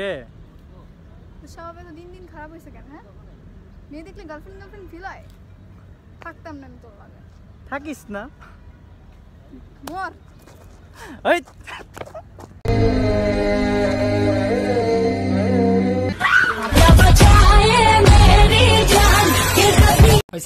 রে স্বভাব তো দিন দিন খারাপ হয়েছে কেন? হ্যাঁ, মেয়ে দেখলে গার্লফ্রেন্ড ফিল হয়? থাকতাম না আমি তোর লাগে। থাকিস না মর। ওই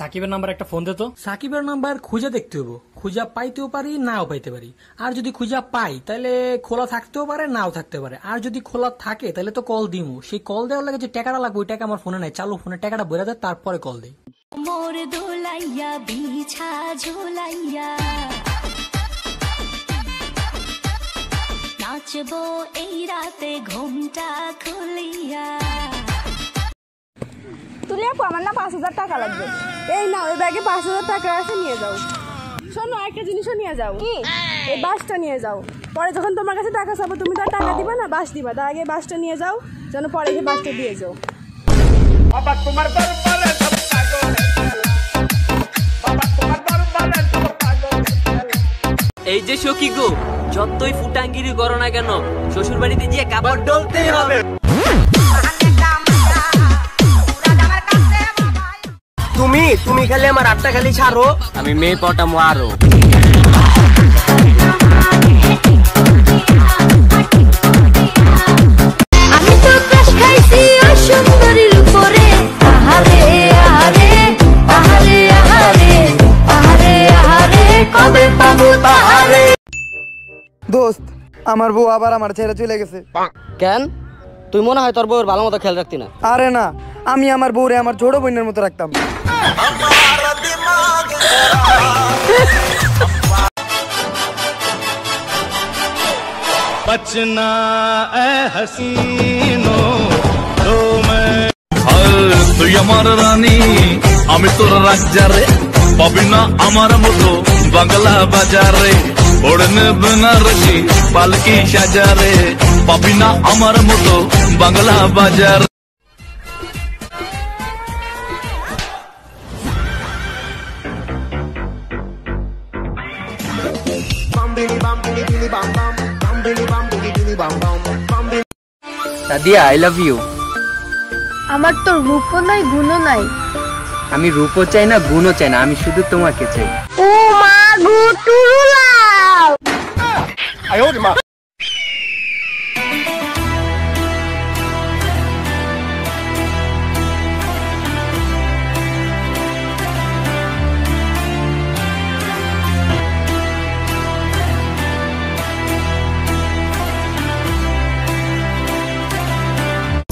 সাকিবের নাম্বার একটা ফোন দে তো। সাকিবের নাম্বার খুঁজে দেখতে হবো, খুঁজা পাইতেও পারি নাও পাইতে পারি। আর যদি খুঁজা পাই তাহলে খোলা থাকতেও পারে নাও থাকতে পারে। আর যদি খোলা থাকে তাহলে তো কল দিমু। সেই কল দেওয়ার লাগে যে টাকাটা লাগবে ওই টাকা আমার ফোনে নাই, চালু ফোনে টাকাটা বেরা দেয় তারপরে কল দেই। মোর দোলাইয়া বিছা ঝোলাইয়া নাচবো এই রাতে ঘুমটা খুলিয়া। তুলে আপু আমার না 5000 টাকা লাগবে। এই না ওই ব্যাগে 5000 টাকা আছে, নিয়ে যাও। শোনো একটা জিনিসও নিয়ে যাও, কি এই বাসটা নিয়ে যাও। পরে যখন তোমার কাছে টাকা চাবো তুমি তো আর টাকা দিবা না, বাস দিবা। তার আগে বাসটা নিয়ে যাও যেন পরে গিয়ে বাসটা দিয়ে যাও। বাবা তোমার দরবারে সব পাগল, বাবা তোমার দরবারে সব পাগল। এই যে সখী গো, যতই ফুটাঙ্গিরি করো না কেন শ্বশুর বাড়িতে গিয়ে কাপড় ডলতেই হবে। তুমি খালি আমার আটটা খালি ছাড়ো, আমি মেয়ে পটামো আরো। আমি তো ক্রাশ খাইছি সুন্দরীর উপরে। আহারে আহারে আহারে আহারে আহারে আহারে কবে পাবো তাহারে। দোস্ত আমার বউ আবার আমার ছেড়ে চলে গেছে। কেন? তুই মনে হয় তোর বউর ভালো মতো খেয়াল রাখতি না। আরে না, আমি আমার বউরে আমার ছোট বোনের মতো রাখতাম। बचना ए हसीनो तो मैं তুই আমার রানী আমি তোর রাজ্জারে পাবি না আমার মতো বাংলা বাজারে ওড়নে বেনারসি পালকি সাজারে পাবি না আমার মতো বাংলা বাজার। Sadia I love you. আমার তো রূপও নাই গুণও নাই। আমি রূপও চাই না গুণও চাই না, আমি শুধু তোমাকে চাই। ও মা গো টুরুলাও। আয় ওরে মা।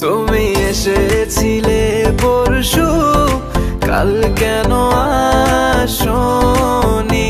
তুমি এসেছিলে পরশু, কাল কেন আসোনি?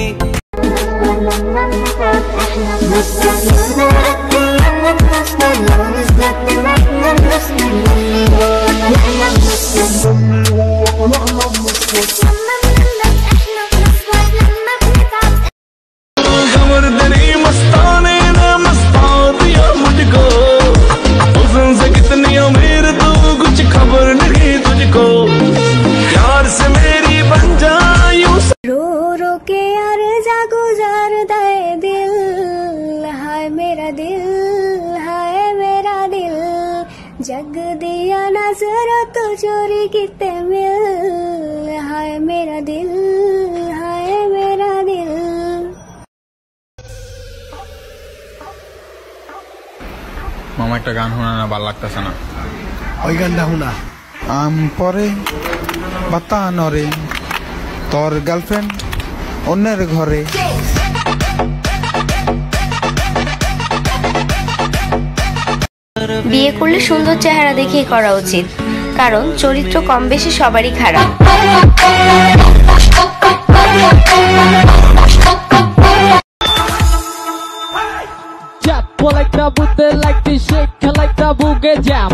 रो रो के यार जागो जार दाए दिल, हाय मेरा दिल हाय मेरा दिल। जग दिया नजर तो चोरी किते मिल, हाय मेरा दिल हाय मेरा दिल। মামা একটা গান শোনা না, ভালো লাগতেছে না। ওই গানটা শোনা। আম পরে বাতা নরে তোর গার্লফ্রেন্ড অন্যের ঘরে। বিয়ে করলে সুন্দর চেহারা দেখেই করা উচিত, কারণ চরিত্র কম বেশি সবারই খারাপ। Like the Buddha, like the shake, like the boogie jam.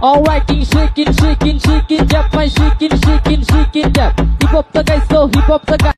All right, shaking, shaking, shaking, jump, my shaking, shaking, shaking, jump. Hip hop the guy, so hip hop the guy.